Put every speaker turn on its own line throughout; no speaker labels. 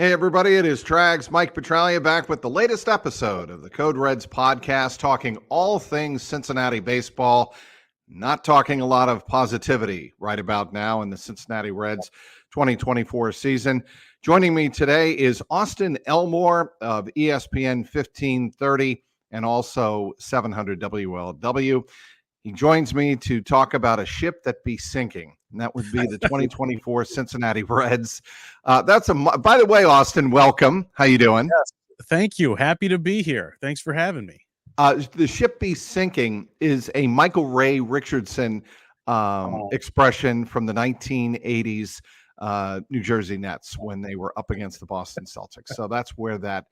Hey, everybody, it is Trags, Mike Petralia back with the latest episode of the Code Reds podcast, talking all things Cincinnati baseball, not talking a lot of positivity right about now in the Cincinnati Reds 2024 season. Joining me today is Austin Elmore of ESPN 1530 and also 700 WLW. He joins me to talk about a ship that be sinking, and that would be the 2024 Cincinnati Reds. By the way, Austin, welcome. How you doing?
Yes, thank you. Happy to be here. Thanks for having me.
The ship be sinking is a Michael Ray Richardson expression from the 1980s New Jersey Nets when they were up against the Boston Celtics. So that's where that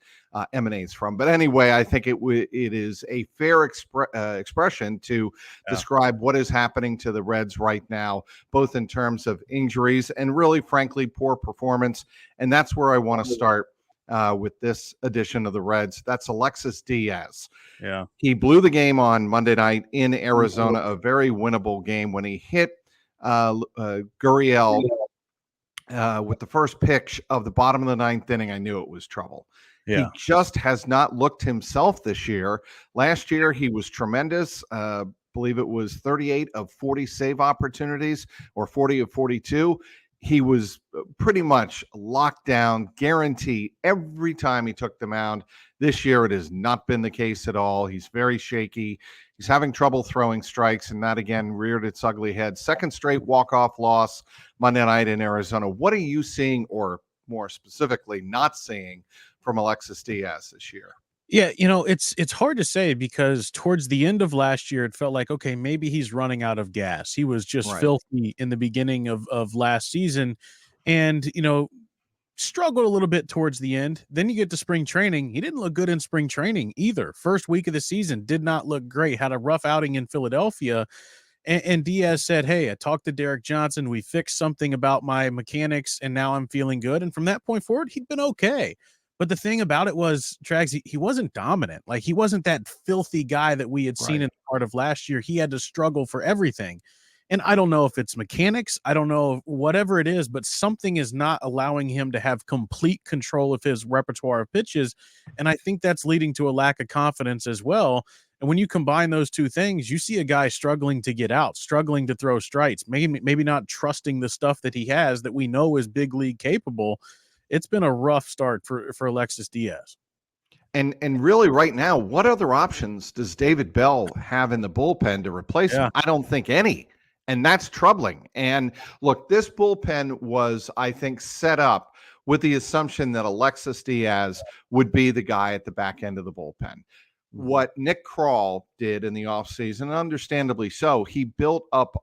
emanates from. But anyway, I think it is a fair expression to describe what is happening to the Reds right now, both in terms of injuries and really, frankly, poor performance. And that's where I want to start with this edition of the Reds. That's Alexis Diaz.
Yeah.
He blew the game on Monday night in Arizona, a very winnable game when he hit Gurriel with the first pitch of the bottom of the ninth inning. I knew it was trouble. Yeah. He just has not looked himself this year. Last year, he was tremendous. Believe it was 38 of 40 save opportunities or 40 of 42. He was pretty much locked down, guarantee every time he took the mound. This year, it has not been the case at all. He's very shaky. He's having trouble throwing strikes, and that again reared its ugly head. Second straight walk-off loss Monday night in Arizona. What are you seeing, or more specifically, not seeing from Alexis Diaz this year?
Yeah, it's hard to say because towards the end of last year, it felt like, okay, maybe he's running out of gas. He was just filthy in the beginning of last season and, struggled a little bit towards the end. Then you get to spring training. He didn't look good in spring training either. First week of the season did not look great. Had a rough outing in Philadelphia. And Diaz said, hey, I talked to Derek Johnson. We fixed something about my mechanics, and now I'm feeling good. And from that point forward, he'd been okay. But the thing about it was, Trags, he wasn't dominant. Like, he wasn't that filthy guy that we had seen in part of last year. He had to struggle for everything. And I don't know if it's mechanics. I don't know whatever it is, but something is not allowing him to have complete control of his repertoire of pitches. And I think that's leading to a lack of confidence as well. And when you combine those two things, you see a guy struggling to get out, struggling to throw strikes, maybe not trusting the stuff that he has that we know is big league capable. It's been a rough start for Alexis Diaz.
And really right now, what other options does David Bell have in the bullpen to replace him? I don't think any. And that's troubling. And look, this bullpen was, I think, set up with the assumption that Alexis Diaz would be the guy at the back end of the bullpen. What Nick Krall did in the offseason, and understandably so, he built up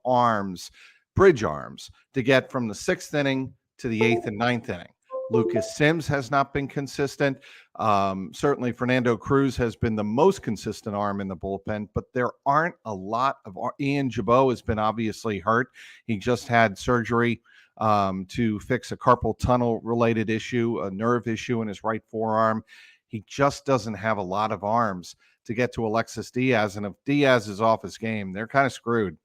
bridge arms, to get from the sixth inning to the eighth and ninth inning. Lucas Sims has not been consistent. Certainly Fernando Cruz has been the most consistent arm in the bullpen, but there aren't a lot of Ian Jabot has been obviously hurt. He just had surgery to fix a carpal tunnel related issue, a nerve issue in his right forearm. He just doesn't have a lot of arms to get to Alexis Diaz. And if Diaz is off his game, they're kind of screwed.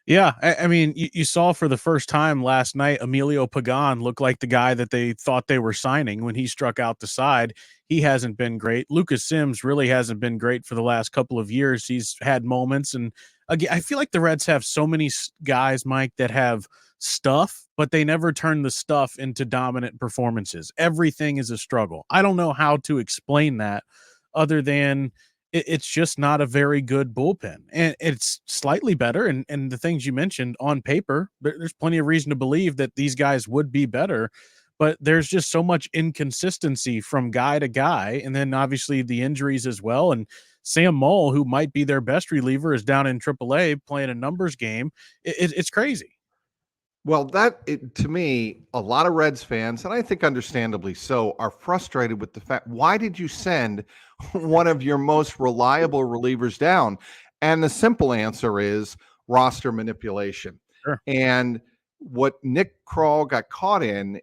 Yeah, I mean, you saw for the first time last night, Emilio Pagan looked like the guy that they thought they were signing when he struck out the side. He hasn't been great. Lucas Sims really hasn't been great for the last couple of years. He's had moments. And again, I feel like the Reds have so many guys, Mike, that have stuff, but they never turn the stuff into dominant performances. Everything is a struggle. I don't know how to explain that other than it's just not a very good bullpen, and it's slightly better. And the things you mentioned on paper, there's plenty of reason to believe that these guys would be better, but there's just so much inconsistency from guy to guy. And then obviously the injuries as well. And Sam Moll, who might be their best reliever, is down in AAA playing a numbers game. It's crazy.
Well, to me, a lot of Reds fans, and I think understandably so, are frustrated with the fact, why did you send one of your most reliable relievers down? And the simple answer is roster manipulation.
Sure.
And what Nick Krall got caught in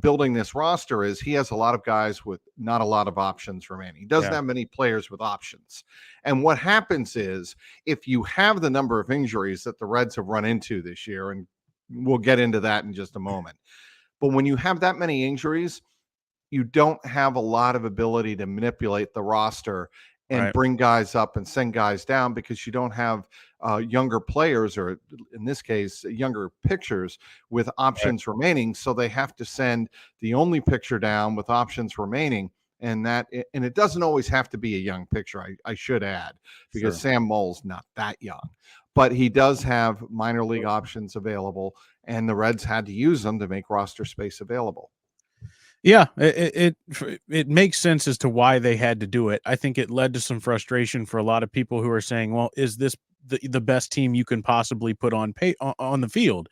building this roster is he has a lot of guys with not a lot of options remaining. He doesn't have many players with options. And what happens is, if you have the number of injuries that the Reds have run into this year, and we'll get into that in just a moment. But when you have that many injuries, you don't have a lot of ability to manipulate the roster and
Right.
bring guys up and send guys down because you don't have younger players, or in this case, younger pitchers with options remaining. So they have to send the only pitcher down with options remaining. And it doesn't always have to be a young pitcher, I should add, because Sam Moll's not that young, but he does have minor league options available, and the Reds had to use them to make roster space available.
Yeah, it makes sense as to why they had to do it. I think it led to some frustration for a lot of people who are saying, "Well, is this the best team you can possibly put on on the field?"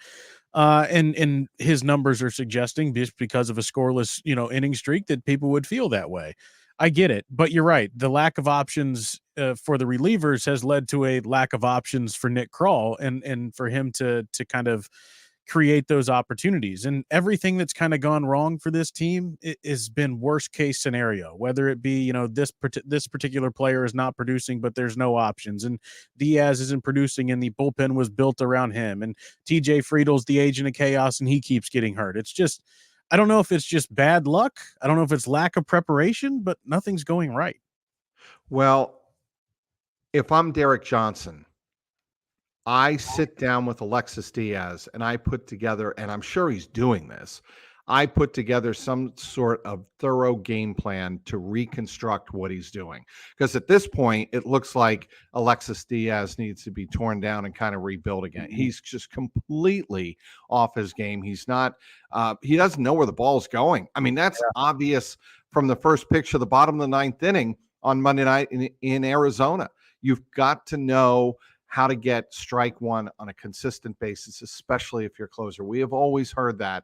And his numbers are suggesting, just because of a scoreless, inning streak, that people would feel that way. I get it, but you're right. The lack of options for the relievers has led to a lack of options for Nick Krall, and for him to kind of create those opportunities. And everything that's kind of gone wrong for this team has been worst case scenario, whether it be, this particular player is not producing, but there's no options, and Diaz isn't producing and the bullpen was built around him, and TJ Friedl's the agent of chaos and he keeps getting hurt. It's just, I don't know if it's just bad luck. I don't know if it's lack of preparation, but nothing's going right.
Well, if I'm Derek Johnson, I sit down with Alexis Diaz and I put together, and I'm sure he's doing this, I put together some sort of thorough game plan to reconstruct what he's doing. Because at this point, it looks like Alexis Diaz needs to be torn down and kind of rebuild again. He's just completely off his game. He's not, he doesn't know where the ball's going. I mean, that's obvious from the first pitch of the bottom of the ninth inning on Monday night in Arizona. You've got to know how to get strike one on a consistent basis, especially if you're closer. We have always heard that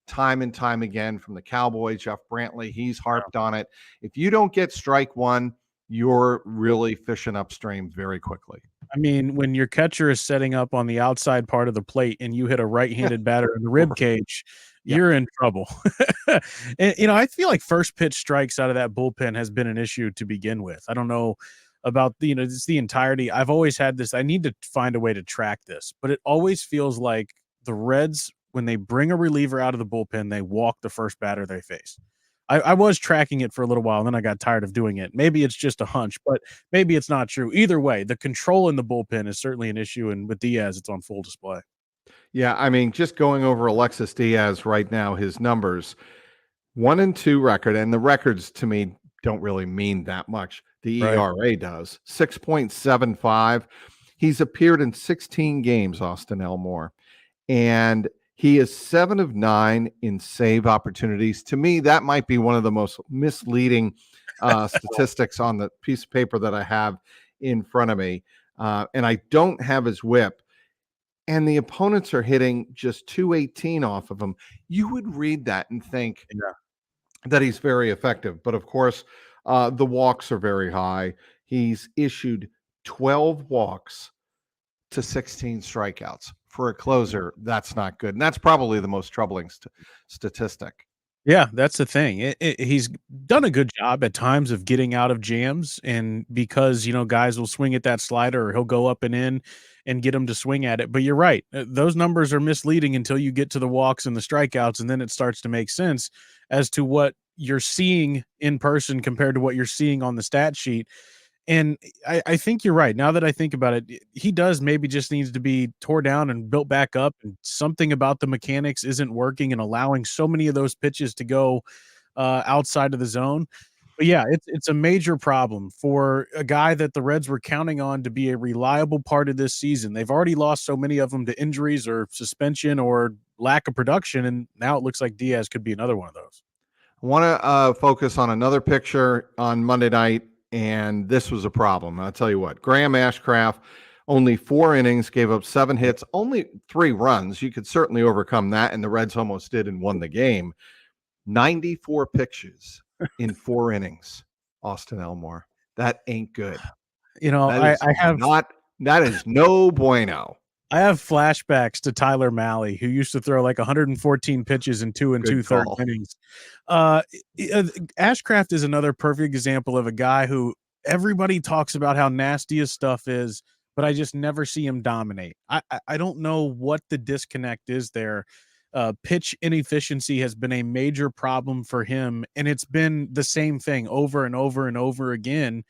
time and time again from the Cowboys. Jeff Brantley, he's harped on it. If you don't get strike one, you're really fishing upstream very quickly.
I mean, when your catcher is setting up on the outside part of the plate and you hit a right-handed batter in the rib cage, you're in trouble. And, I feel like first pitch strikes out of that bullpen has been an issue to begin with. I don't know about it's the entirety. I've always had this. I need to find a way to track this, but it always feels like the Reds, when they bring a reliever out of the bullpen, they walk the first batter they face. I was tracking it for a little while, and then I got tired of doing it. Maybe it's just a hunch, but maybe it's not true. Either way, the control in the bullpen is certainly an issue, and with Diaz, it's on full display.
Yeah, I mean, just going over Alexis Diaz right now, his numbers, 1-2 record, and the records to me don't really mean that much. The ERA does 6.75. He's appeared in 16 games, Austin Elmore, and he is 7 of 9 in save opportunities. To me, that might be one of the most misleading statistics on the piece of paper that I have in front of me. And I don't have his whip. And the opponents are hitting just 218 off of him. You would read that and think that he's very effective. But of course, the walks are very high. He's issued 12 walks to 16 strikeouts. For a closer, that's not good. And that's probably the most troubling statistic.
Yeah, that's the thing. He's done a good job at times of getting out of jams, and because, guys will swing at that slider, or he'll go up and in and get him to swing at it. But you're right. Those numbers are misleading until you get to the walks and the strikeouts, and then it starts to make sense as to what you're seeing in person compared to what you're seeing on the stat sheet. And I think you're right. Now that I think about it, he does maybe just needs to be tore down and built back up, and something about the mechanics isn't working and allowing so many of those pitches to go outside of the zone. But yeah, it's a major problem for a guy that the Reds were counting on to be a reliable part of this season. They've already lost so many of them to injuries or suspension or lack of production, and now it looks like Diaz could be another one of those.
I want to focus on another picture on Monday night, and this was a problem. I'll tell you what, Graham Ashcraft, only 4 innings, gave up 7 hits, only 3 runs. You could certainly overcome that, and the Reds almost did and won the game. 94 pitches in 4 innings, Austin Elmore. That ain't good. That is no bueno.
I have flashbacks to Tyler Mahle, who used to throw like 114 pitches in 2 2/3 innings. Ashcraft is another perfect example of a guy who everybody talks about how nasty his stuff is, but I just never see him dominate. I don't know what the disconnect is there. pitch inefficiency has been a major problem for him, and it's been the same thing over and over and over again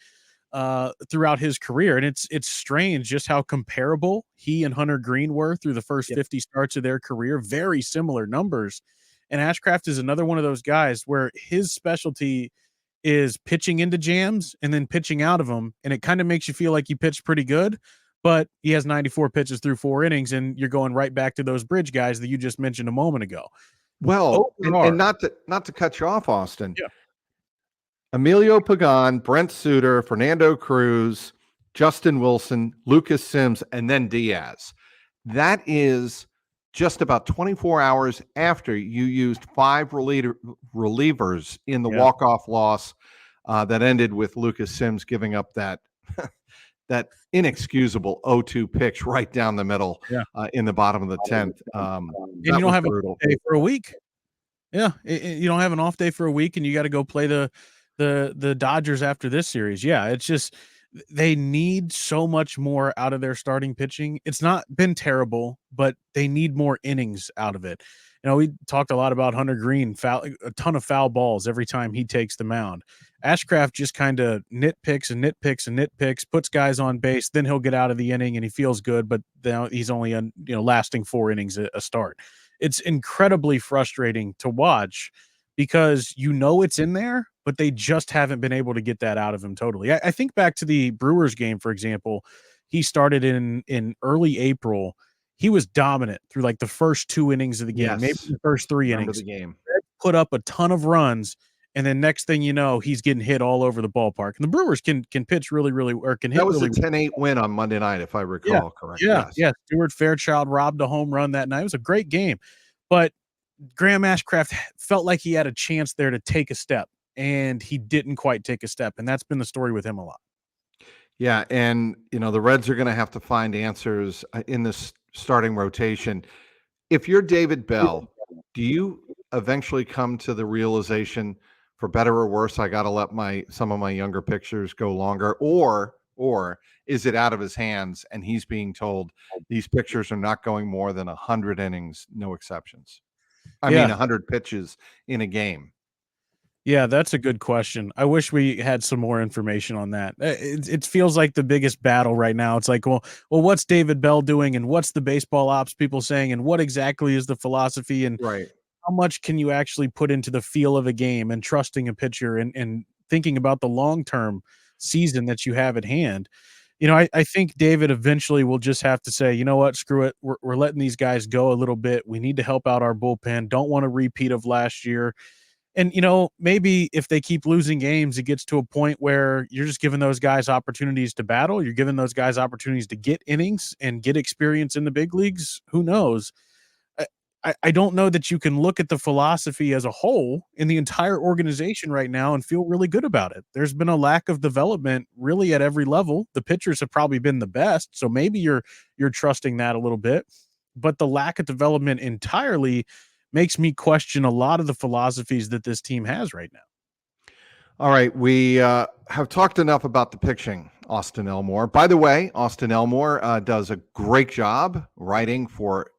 throughout his career. And it's strange just how comparable he and Hunter Green were through the first 50 starts of their career. Very similar numbers. And Ashcraft is another one of those guys where his specialty is pitching into jams and then pitching out of them. And it kind of makes you feel like you pitched pretty good, but he has 94 pitches through 4 innings, and you're going right back to those bridge guys that you just mentioned a moment ago.
Well, and not to cut you off, Austin.
Yeah.
Emilio Pagan, Brent Suter, Fernando Cruz, Justin Wilson, Lucas Sims, and then Diaz. That is just about 24 hours after you used 5 relievers in the walk-off loss that ended with Lucas Sims giving up that that inexcusable 0-2 pitch right down the middle in the bottom of the 10th.
And you don't have an off day for a week. Yeah, you don't have an off day for a week, and you got to go play the Dodgers after this series. Yeah, it's just they need so much more out of their starting pitching. It's not been terrible, but they need more innings out of it. You know, we talked a lot about Hunter Green, a ton of foul balls every time he takes the mound. Ashcraft just kind of nitpicks and nitpicks and nitpicks, puts guys on base, then he'll get out of the inning and he feels good, but then he's only lasting 4 innings a start. It's incredibly frustrating to watch because it's in there, but they just haven't been able to get that out of him totally. I think back to the Brewers game, for example. He started in early April. He was dominant through like the first 2 innings of the game, maybe the first 3 innings.
The game.
Put up a ton of runs, and then next thing you know, he's getting hit all over the ballpark. And the Brewers can pitch really, really, or can hit.
That was
really
a 10-8 win on Monday night, if I recall correctly.
Yeah. Stuart Fairchild robbed a home run that night. It was a great game, but Graham Ashcraft felt like he had a chance there to take a step, and he didn't quite take a step. And that's been the story with him a lot.
Yeah. And, the Reds are going to have to find answers in this starting rotation. If you're David Bell, do you eventually come to the realization, for better or worse, I got to let some of my younger pitchers go longer, or is it out of his hands and he's being told these pitchers are not going more than 100 innings, no exceptions? I mean, 100 pitches in a game.
Yeah, that's a good question. I wish we had some more information on that. It feels like the biggest battle right now. It's like, well, what's David Bell doing, and what's the baseball ops people saying, and what exactly is the philosophy, and how much can you actually put into the feel of a game and trusting a pitcher and thinking about the long-term season that you have at hand. I think David eventually will just have to say, you know what, screw it. We're letting these guys go a little bit. We need to help out our bullpen. Don't want a repeat of last year. And, maybe if they keep losing games, it gets to a point where you're just giving those guys opportunities to battle. You're giving those guys opportunities to get innings and get experience in the big leagues. Who knows? I don't know that you can look at the philosophy as a whole in the entire organization right now and feel really good about it. There's been a lack of development really at every level. The pitchers have probably been the best, so maybe you're trusting that a little bit. But the lack of development entirely makes me question a lot of the philosophies that this team has right now.
All right, we have talked enough about the pitching, Austin Elmore. By the way, Austin Elmore does a great job writing for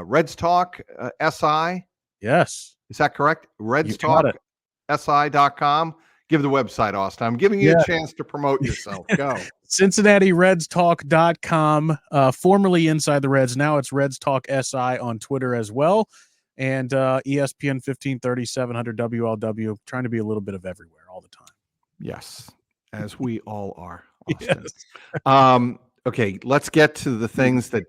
Reds Talk SI.
Yes.
Is that correct? Reds Talk SI.com. Give the website, Austin. I'm giving you a chance to promote yourself. Go.
CincinnatiRedsTalk.com, formerly Inside the Reds. Now it's Reds Talk SI on Twitter as well. And ESPN1530, 700 WLW, trying to be a little bit of everywhere all the time.
Yes, as we all are,
Austin.
Yes. Okay, let's get to the things that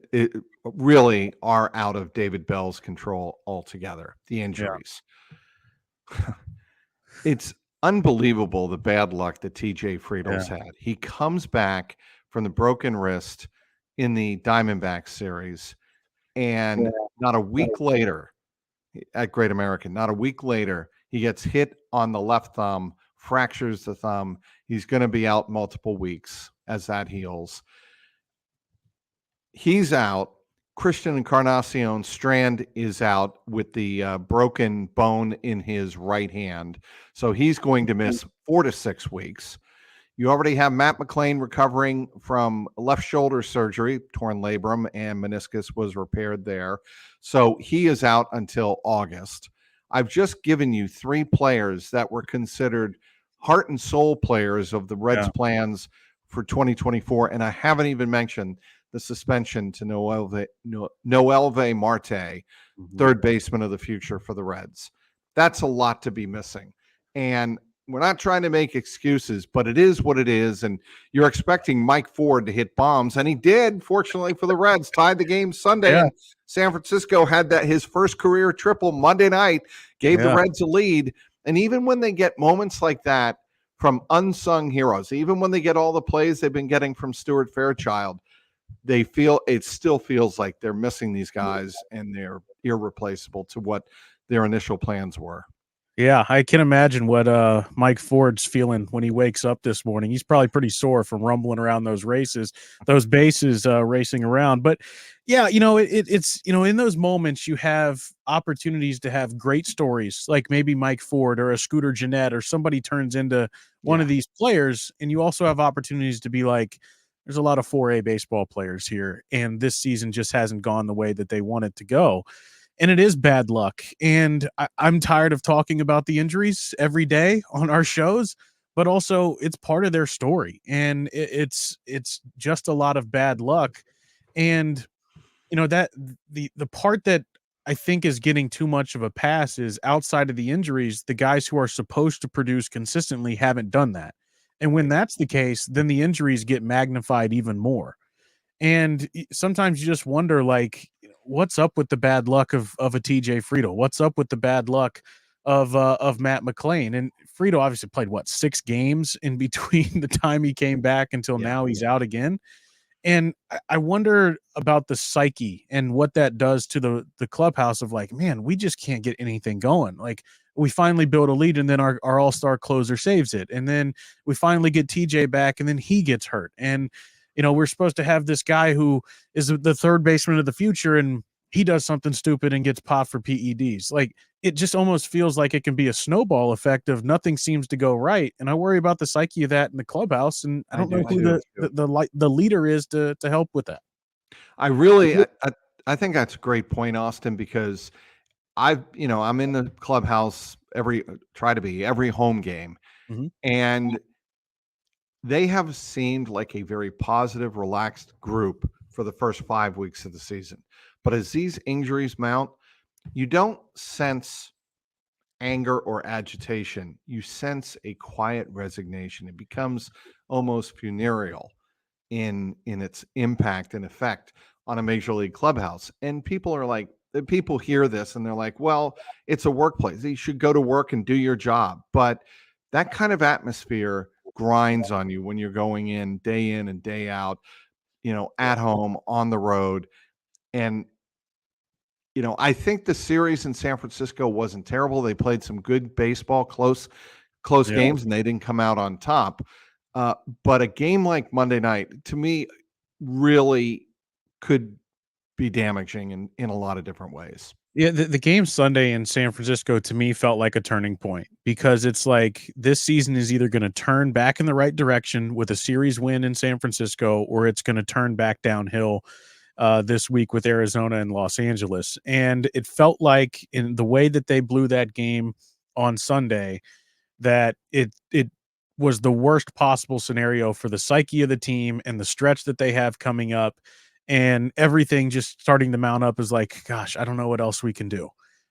really are out of David Bell's control altogether, the injuries. Yeah. It's unbelievable the bad luck that TJ Friedl's had. He comes back from the broken wrist in the Diamondback series, and not a week later, at Great American, not a week later, he gets hit on the left thumb, fractures the thumb. He's going to be out multiple weeks as that heals. He's out. Christian Encarnacion Strand is out with the broken bone in his right hand. So he's going to miss 4 to 6 weeks. You already have Matt McLain recovering from left shoulder surgery, torn labrum, and meniscus was repaired there. So he is out until August. I've just given you 3 players that were considered heart and soul players of the Reds' plans for 2024, and I haven't even mentioned the suspension to Noelve Marte, third baseman of the future for the Reds. That's a lot to be missing. And we're not trying to make excuses, but it is what it is. And you're expecting Mike Ford to hit bombs, and he did, fortunately for the Reds, tied the game Sunday. And San Francisco had that his first career triple Monday night, gave the Reds a lead. And even when they get moments like that from unsung heroes, even when they get all the plays they've been getting from Stuart Fairchild, it still feels like they're missing these guys and they're irreplaceable to what their initial plans were.
Yeah, I can imagine what Mike Ford's feeling when he wakes up this morning. He's probably pretty sore from rumbling around those bases racing around. But yeah, it's in those moments you have opportunities to have great stories, like maybe Mike Ford or a Scooter Gennett or somebody turns into one of these players, and you also have opportunities to be like, there's a lot of 4A baseball players here, and this season just hasn't gone the way that they want it to go. And it is bad luck. And I'm tired of talking about the injuries every day on our shows, but also it's part of their story. And it's just a lot of bad luck. And, that the part that I think is getting too much of a pass is outside of the injuries, the guys who are supposed to produce consistently haven't done that. And when that's the case, then the injuries get magnified even more. And sometimes you just wonder, like, what's up with the bad luck of a TJ Friedl? What's up with the bad luck of Matt McLain? And Friedl obviously played 6 games in between the time he came back until now he's out again. And I wonder about the psyche and what that does to the clubhouse of like, man, we just can't get anything going. Like, we finally build a lead and then our all-star closer saves it. And then we finally get TJ back and then he gets hurt. And we're supposed to have this guy who is the third baseman of the future, and he does something stupid and gets popped for PEDs. Like, it just almost feels like it can be a snowball effect of nothing seems to go right. And I worry about the psyche of that in the clubhouse. And I don't know who the leader is to help with that.
I think that's a great point, Austin, because I'm in the clubhouse every home game.
Mm-hmm.
And they have seemed like a very positive, relaxed group for the first 5 weeks of the season. But as these injuries mount, you don't sense anger or agitation. You sense a quiet resignation. It becomes almost funereal in its impact and effect on a major league clubhouse. And people hear this and they're like, well, it's a workplace. You should go to work and do your job. But that kind of atmosphere grinds on you when you're going in and day out, at home, on the road. And, I think the series in San Francisco wasn't terrible. They played some good baseball, close games, and they didn't come out on top. But a game like Monday night, to me, really could be damaging in a lot of different ways.
Yeah, the game Sunday in San Francisco to me felt like a turning point because it's like this season is either going to turn back in the right direction with a series win in San Francisco, or it's going to turn back downhill this week with Arizona and Los Angeles. And it felt like in the way that they blew that game on Sunday, that it was the worst possible scenario for the psyche of the team and the stretch that they have coming up, and everything just starting to mount up is like, gosh, I don't know what else we can do.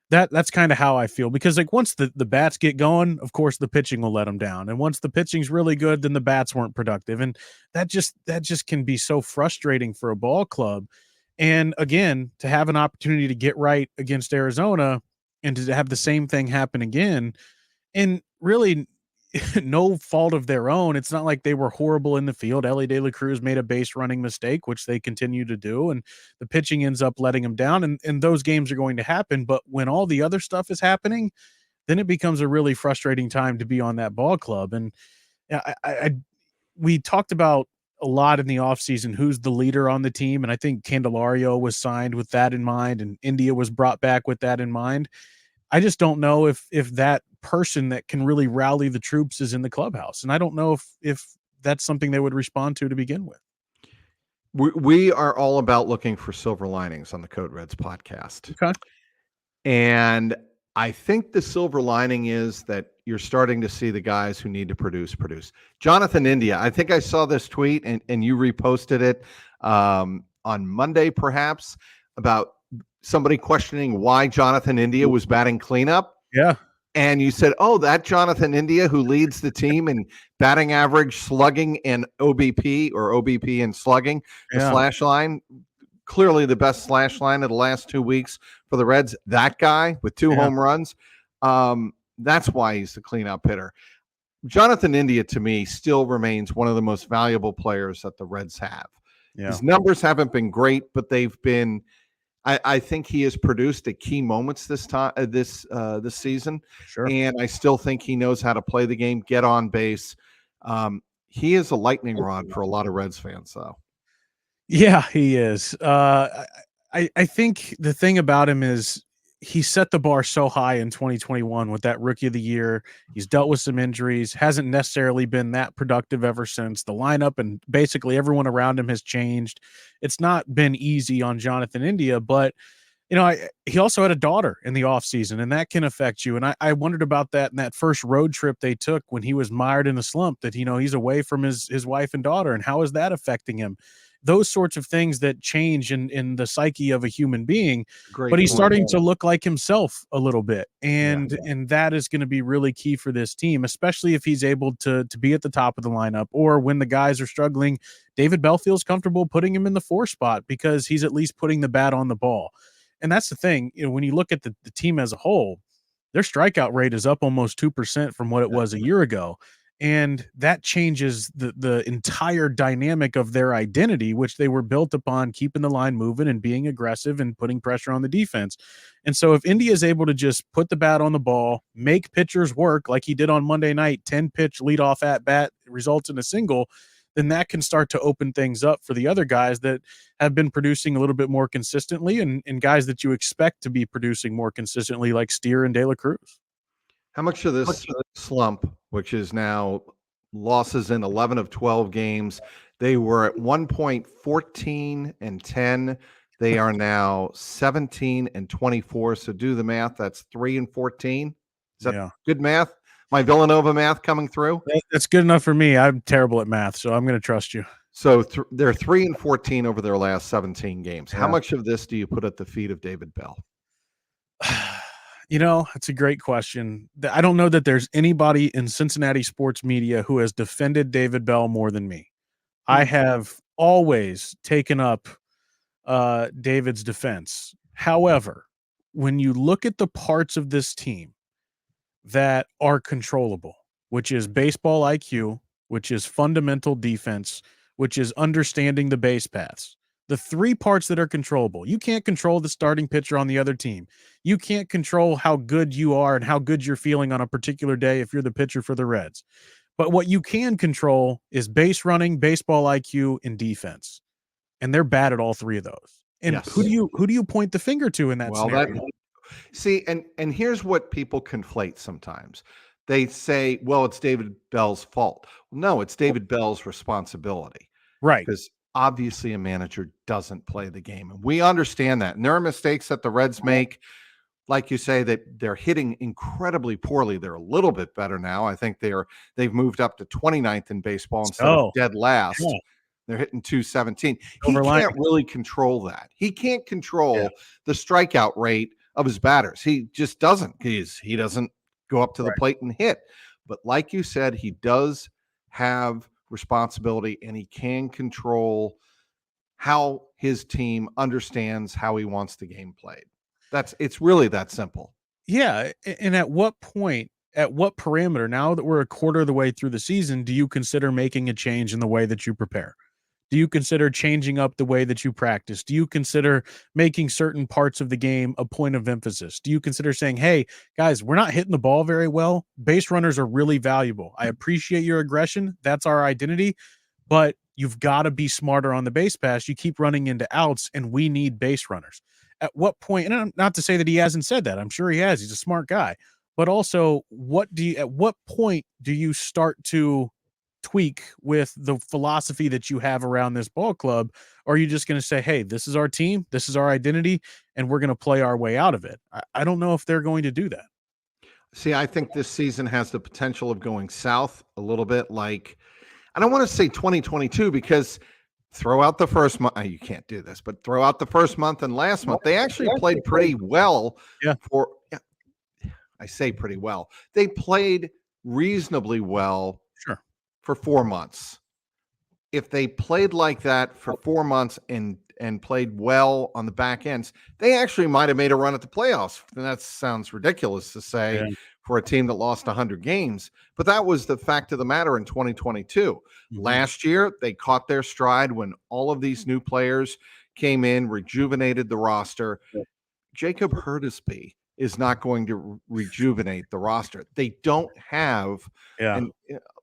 That's kind of how I feel, because like once the bats get going, of course the pitching will let them down. And once the pitching's really good, then the bats weren't productive. And that just can be so frustrating for a ball club. And again, to have an opportunity to get right against Arizona and to have the same thing happen again, and really no fault of their own. It's not like they were horrible in the field. Ellie De La Cruz made a base running mistake, which they continue to do, and the pitching ends up letting them down. And those games are going to happen. But when all the other stuff is happening, then it becomes a really frustrating time to be on that ball club. And we talked about a lot in the offseason who's the leader on the team. And I think Candelario was signed with that in mind, and India was brought back with that in mind. I just don't know if that person that can really rally the troops is in the clubhouse. And I don't know if that's something they would respond to begin with.
We are all about looking for silver linings on the Code Reds podcast.
Okay.
And I think the silver lining is that you're starting to see the guys who need to produce. Jonathan India, I think I saw this tweet and you reposted it on Monday, perhaps, about somebody questioning why Jonathan India was batting cleanup.
Yeah.
And you said, oh, that Jonathan India who leads the team in batting average, slugging, and OBP and slugging, the slash line, clearly the best slash line of the last 2 weeks for the Reds. That guy with 2 home runs, that's why he's the cleanup hitter. Jonathan India, to me, still remains one of the most valuable players that the Reds have. Yeah. His numbers haven't been great, but they've been – I think he has produced at key moments this season.
Sure.
And I still think he knows how to play the game, get on base. He is a lightning rod for a lot of Reds fans, though.
Yeah, he is. I think the thing about him is he set the bar so high in 2021 with that Rookie of the Year. He's dealt with some injuries, hasn't necessarily been that productive ever since. The lineup and basically everyone around him has changed. It's not been easy on Jonathan India, but he also had a daughter in the offseason, and that can affect you. And I wondered about that in that first road trip they took when he was mired in the slump, that, he's away from his wife and daughter, and how is that affecting him? Those sorts of things that change in the psyche of a human being. But he's starting to look like himself a little bit. And that is going to be really key for this team, especially if he's able to be at the top of the lineup, or when the guys are struggling, David Bell feels comfortable putting him in the 4 spot because he's at least putting the bat on the ball. And that's the thing, when you look at the team as a whole, their strikeout rate is up almost 2% from what it was a year ago. And that changes the entire dynamic of their identity, which they were built upon keeping the line moving and being aggressive and putting pressure on the defense. And so if India is able to just put the bat on the ball, make pitchers work like he did on Monday night, 10-pitch leadoff at bat results in a single, then that can start to open things up for the other guys that have been producing a little bit more consistently, and guys that you expect to be producing more consistently, like Steer and De La Cruz.
How much of this slump, which is now losses in 11 of 12 games, they were at one point 14-10. They are now 17-24. So do the math. That's 3-14. Is that good math? My Villanova math coming through?
That's good enough for me. I'm terrible at math, so I'm going to trust you.
So they're 3-14 over their last 17 games. How much of this do you put at the feet of David Bell?
It's a great question. I don't know that there's anybody in Cincinnati sports media who has defended David Bell more than me. I have always taken up David's defense. However, when you look at the parts of this team that are controllable, which is baseball IQ, which is fundamental defense, which is understanding the base paths, the 3 parts that are controllable. You can't control the starting pitcher on the other team. You can't control how good you are and how good you're feeling on a particular day if you're the pitcher for the Reds. But what you can control is base running, baseball IQ, and defense. And they're bad at all 3 of those. And who do you point the finger to in that scenario?
See, and here's what people conflate sometimes. They say, well, it's David Bell's fault. No, it's David Bell's responsibility.
Right.
Because obviously a manager doesn't play the game. And we understand that. And there are mistakes that the Reds make. Like you say, that they're hitting incredibly poorly. They're a little bit better now. I think they've moved up to 29th in baseball instead of dead last. Yeah. They're hitting 217. He can't really control that. He can't control the strikeout rate of his batters. He just doesn't. He doesn't go up to the plate and hit. But like you said, he does have responsibility, and he can control how his team understands how he wants the game played. It's really that simple.
Yeah. And at what point, at what parameter, now that we're a quarter of the way through the season, do you consider making a change in the way that you prepare? Do you consider changing up the way that you practice? Do you consider making certain parts of the game a point of emphasis? Do you consider saying, hey, guys, we're not hitting the ball very well. Base runners are really valuable. I appreciate your aggression. That's our identity. But you've got to be smarter on the base pass. You keep running into outs, and we need base runners. At what point, and not to say that he hasn't said that. I'm sure he has. He's a smart guy. But also, at what point do you start to tweak with the philosophy that you have around this ball club? Or are you just going to say, hey, this is our team, this is our identity, and we're going to play our way out of it? I don't know if they're going to do that.
See, I think this season has the potential of going south a little bit. Like, I don't want to say 2022 because throw out the first month. You can't do this, but throw out the first month and last month. They actually played pretty well.
Yeah.
I say pretty well. They played reasonably well
Sure.
for 4 months. If they played like that for 4 months and played well on the back ends, they actually might have made a run at the playoffs. And that sounds ridiculous to say for a team that lost 100 games, but that was the fact of the matter in 2022. Mm-hmm. Last year, they caught their stride when all of these new players came in, rejuvenated the roster. Jacob Hurdesby is not going to rejuvenate the roster. They don't have, and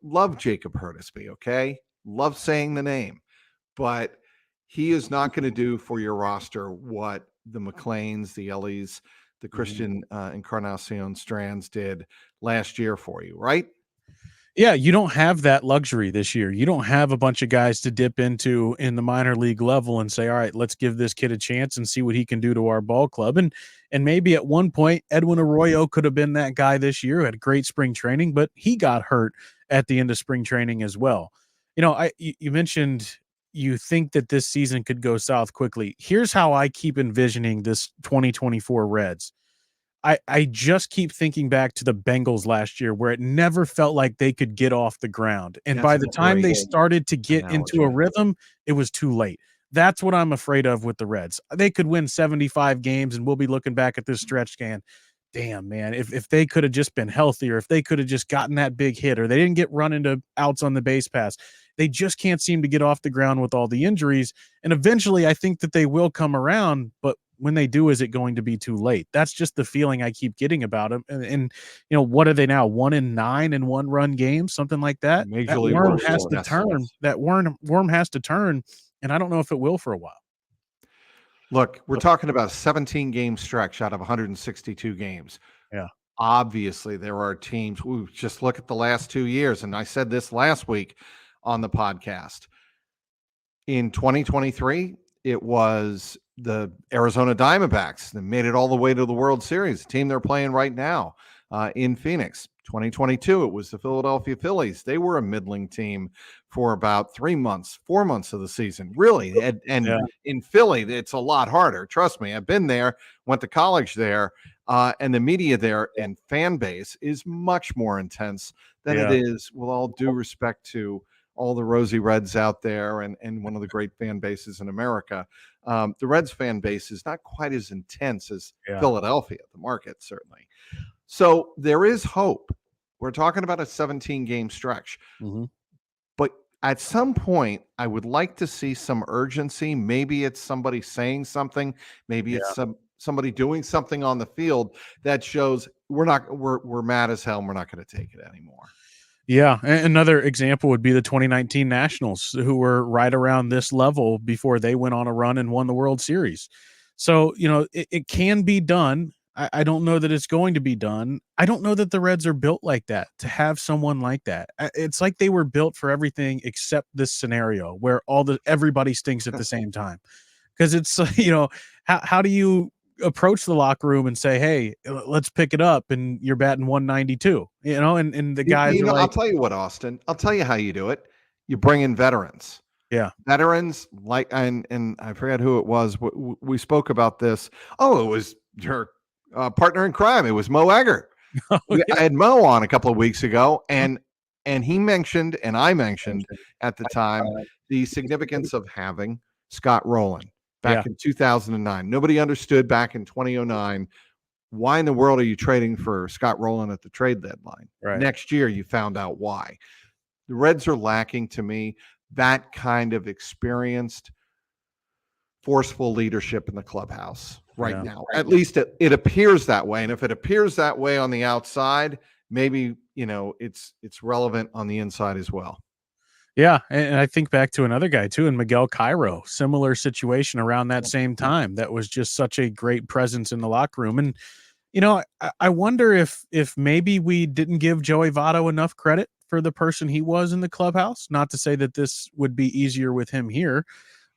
love Jacob Hurdesby, okay? Love saying the name, but he is not going to do for your roster what the McLeans, the Ellies, the Christian Encarnacion Strands did last year for you, right?
Yeah, you don't have that luxury this year. You don't have a bunch of guys to dip into in the minor league level and say, all right, let's give this kid a chance and see what he can do to our ball club. And maybe at one point, Edwin Arroyo could have been that guy this year, had great spring training, but he got hurt at the end of spring training as well. You know, you mentioned you think that this season could go south quickly. Here's how I keep envisioning this 2024 Reds. I just keep thinking back to the Bengals last year where it never felt like they could get off the ground. And by the time they started to get into a rhythm, it was too late. That's what I'm afraid of with the Reds. They could win 75 games and we'll be looking back at this stretch can. Damn, man, if they could have just been healthier, if they could have just gotten that big hit, or they didn't get run into outs on the base pass. They just can't seem to get off the ground with all the injuries. And eventually I think that they will come around, but when they do, is it going to be too late? That's just the feeling I keep getting about them. And you know, what are they now? 1-9 in one-run games, something like that. That worm has to turn. That worm has to turn, and I don't know if it will for a while.
Look, we're talking about a 17-game stretch out of 162 games.
Yeah.
Obviously, there are teams. Just look at the last 2 years, and I said this last week on the podcast. In 2023, it was the Arizona Diamondbacks that made it all the way to the World Series, the team they're playing right now in Phoenix. 2022, it was the Philadelphia Phillies. They were a middling team for about 4 months of the season, really. And in Philly, it's a lot harder. Trust me, I've been there, went to college there, and the media there and fan base is much more intense than it is, with all due respect to all the Rosy Reds out there and one of the great fan bases in America. The Reds fan base is not quite as intense as Philadelphia, the market, certainly. So there is hope. We're talking about a 17-game stretch. Mm-hmm. But at some point, I would like to see some urgency. Maybe it's somebody saying something. Maybe it's somebody doing something on the field that shows we're mad as hell and we're not going to take it anymore.
Yeah, another example would be the 2019 Nationals, who were right around this level before they went on a run and won the World Series. So, you know, it can be done. I don't know that it's going to be done. I don't know that the Reds are built like that, to have someone like that. It's like they were built for everything except this scenario where everybody stinks at the same time. Because it's, you know, how do you approach the locker room and say, hey, let's pick it up, and you're batting 192, you know, and the guys are like,
I'll tell you what, Austin, I'll tell you how you do it. You bring in veterans.
Yeah.
Veterans like, and I forget who it was. We spoke about this. Oh, it was your partner in crime. It was Mo Egger. I had Mo on a couple of weeks ago, and he mentioned, and I mentioned at the time, the significance of having Scott Rowland back in 2009. Nobody understood back in 2009, why in the world are you trading for Scott Rowland at the trade deadline?
Right.
Next year, you found out why. The Reds are lacking, to me, that kind of experienced, forceful leadership in the clubhouse right now. At least it appears that way. And if it appears that way on the outside, maybe, you know, it's relevant on the inside as well.
Yeah, and I think back to another guy too, and Miguel Cairo, similar situation around that same time. That was just such a great presence in the locker room. And, you know, I wonder if maybe we didn't give Joey Votto enough credit for the person he was in the clubhouse. Not to say that this would be easier with him here,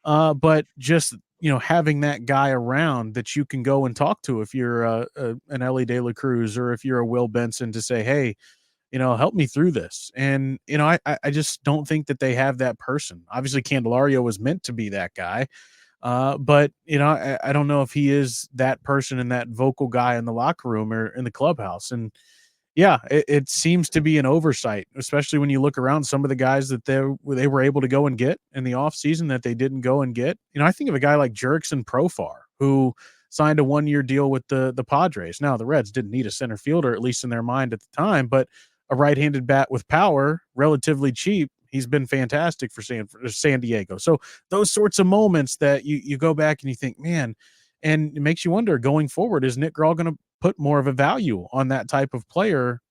but just, having that guy around that you can go and talk to if you're an Ellie De La Cruz or if you're a Will Benson to say, hey, help me through this. And, I just don't think that they have that person. Obviously, Candelario was meant to be that guy. But, I don't know if he is that person and that vocal guy in the locker room or in the clubhouse. And yeah, it seems to be an oversight, especially when you look around some of the guys that they were able to go and get in the offseason that they didn't go and get. I think of a guy like Jurickson Profar, who signed a 1-year deal with the Padres. Now, the Reds didn't need a center fielder, at least in their mind at the time, but a right-handed bat with power, relatively cheap. He's been fantastic for San Diego. So those sorts of moments that you go back and you think, man, and it makes you wonder going forward, is Nick Krall going to put more of a value on that type of player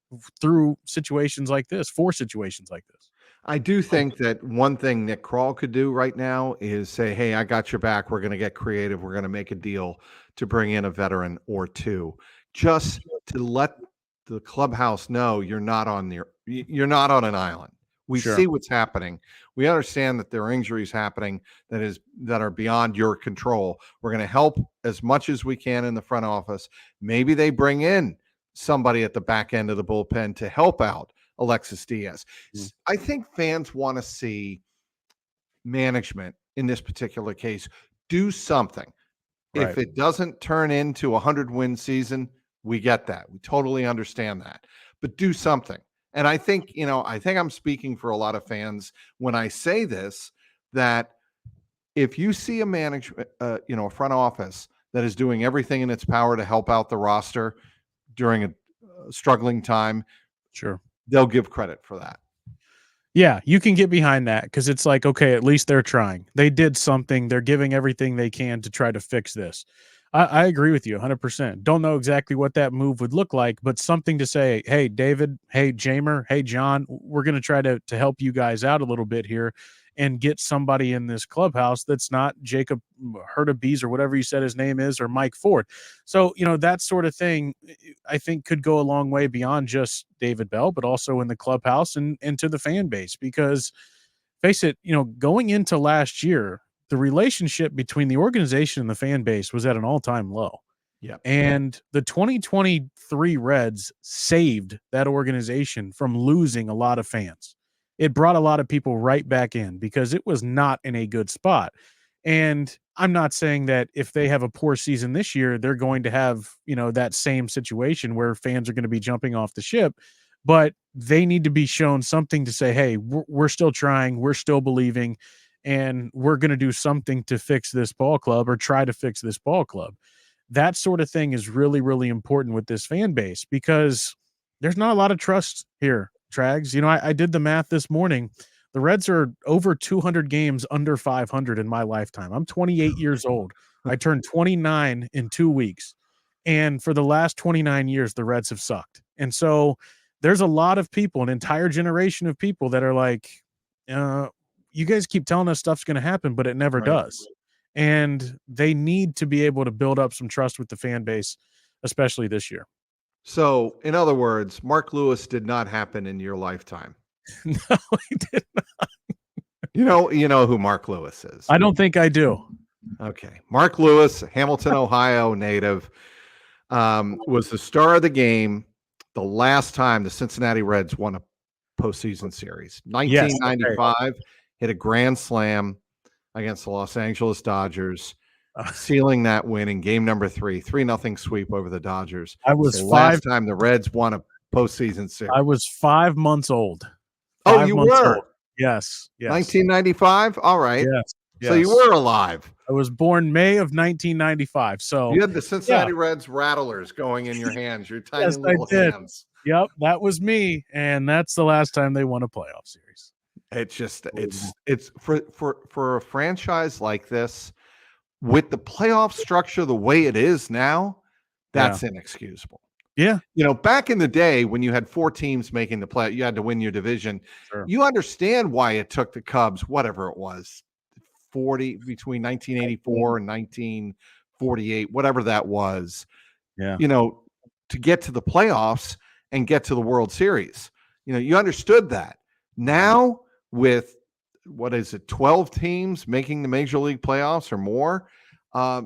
through situations like this, for situations like this?
I do think that one thing Nick Krall could do right now is say, hey, I got your back. We're going to get creative. We're going to make a deal to bring in a veteran or two, just to let the clubhouse know you're not on an island. We see what's happening. We understand that there are injuries happening that are beyond your control. We're going to help as much as we can in the front office. Maybe they bring in somebody at the back end of the bullpen to help out Alexis Diaz. I think fans want to see management in this particular case do something. Right. If it doesn't turn into a 100-win season, we get that. We totally understand that. But do something. And I think, I'm speaking for a lot of fans when I say this, that if you see a management, a front office that is doing everything in its power to help out the roster during a struggling time, they'll give credit for that.
Yeah, you can get behind that because it's like, okay, at least they're trying. They did something. They're giving everything they can to try to fix this. I agree with you 100%. Don't know exactly what that move would look like, but something to say, hey, David, hey, Jamer, hey, John, we're going to try to help you guys out a little bit here and get somebody in this clubhouse that's not Jacob Hurtabees or whatever you said his name is, or Mike Ford. So, that sort of thing, I think, could go a long way beyond just David Bell, but also in the clubhouse and to the fan base. Because face it, going into last year, the relationship between the organization and the fan base was at an all-time low.
Yeah.
And the 2023 Reds saved that organization from losing a lot of fans. It brought a lot of people right back in because it was not in a good spot. And I'm not saying that if they have a poor season this year, they're going to have, that same situation where fans are going to be jumping off the ship, but they need to be shown something to say, hey, we're still trying, we're still believing, and we're going to do something to fix this ball club or try to fix this ball club. That sort of thing is really, really important with this fan base because there's not a lot of trust here, Trags. I did the math this morning. The Reds are over 200 games under 500 in my lifetime. I'm 28 years old. I turned 29 in 2 weeks. And for the last 29 years, the Reds have sucked. And so there's a lot of people, an entire generation of people that are like, you guys keep telling us stuff's going to happen, but it never does. And they need to be able to build up some trust with the fan base, especially this year.
So, in other words, Mark Lewis did not happen in your lifetime.
No, he did not.
You know who Mark Lewis is.
I don't think I do.
Okay. Mark Lewis, Hamilton, Ohio native, was the star of the game the last time the Cincinnati Reds won a postseason series. 1995, hit a grand slam against the Los Angeles Dodgers, sealing that win in game number 3-0 sweep over the Dodgers.
I was
last time the Reds won a postseason series.
I was 5 months old.
You were?
Old. Yes.
1995? All right.
Yes.
So you were alive.
I was born May of 1995. So
you had the Cincinnati Reds rattlers going in your hands, your tiny little hands.
Yep, that was me, and that's the last time they won a playoff series.
It's just it's for a franchise like this with the playoff structure the way it is now, that's inexcusable.
Yeah.
Back in the day when you had 4 teams making the play, you had to win your division.
Sure.
You understand why it took the Cubs, whatever it was, 40 between 1984 and 1948, whatever that was.
Yeah.
To get to the playoffs and get to the World Series. You understood that. Now with, what is it, 12 teams making the Major League playoffs or more,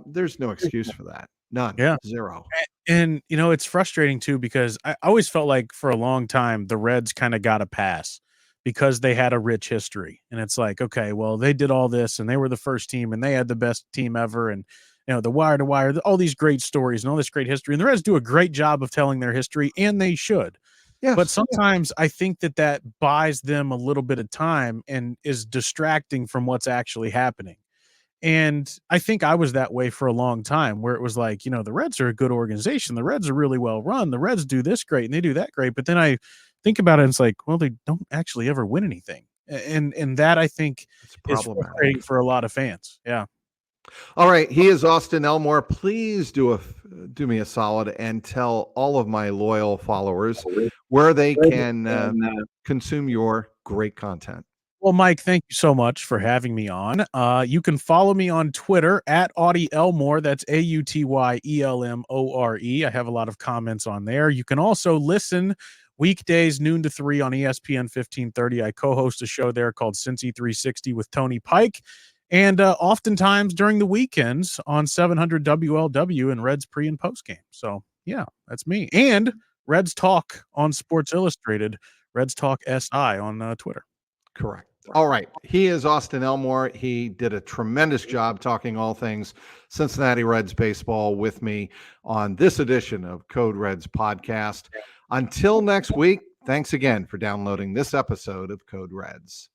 there's no excuse for that. None.
Yeah.
Zero.
And it's frustrating too, because I always felt like for a long time the Reds kind of got a pass because they had a rich history. And it's like, okay, well, they did all this and they were the first team and they had the best team ever, and the wire to wire, all these great stories and all this great history. And the Reds do a great job of telling their history, and they should.
Yes.
But sometimes I think that buys them a little bit of time and is distracting from what's actually happening. And I think I was that way for a long time, where it was like, the Reds are a good organization. The Reds are really well run. The Reds do this great and they do that great. But then I think about it and it's like, well, they don't actually ever win anything. And that, I think, is frustrating for a lot of fans. Yeah.
All right. He is Austin Elmore. Please do me a solid and tell all of my loyal followers where they can consume your great content.
Well, Mike, thank you so much for having me on. You can follow me on Twitter at Audie Elmore. That's AUTYELMORE. I have a lot of comments on there. You can also listen weekdays noon to 3 on ESPN1530. I co-host a show there called Cincy 360 with Tony Pike. And oftentimes during the weekends on 700 WLW and Reds pre and post game. So, yeah, that's me. And Reds Talk on Sports Illustrated, Reds Talk SI on Twitter.
Correct. All right. He is Austin Elmore. He did a tremendous job talking all things Cincinnati Reds baseball with me on this edition of Code Reds podcast. Until next week, thanks again for downloading this episode of Code Reds.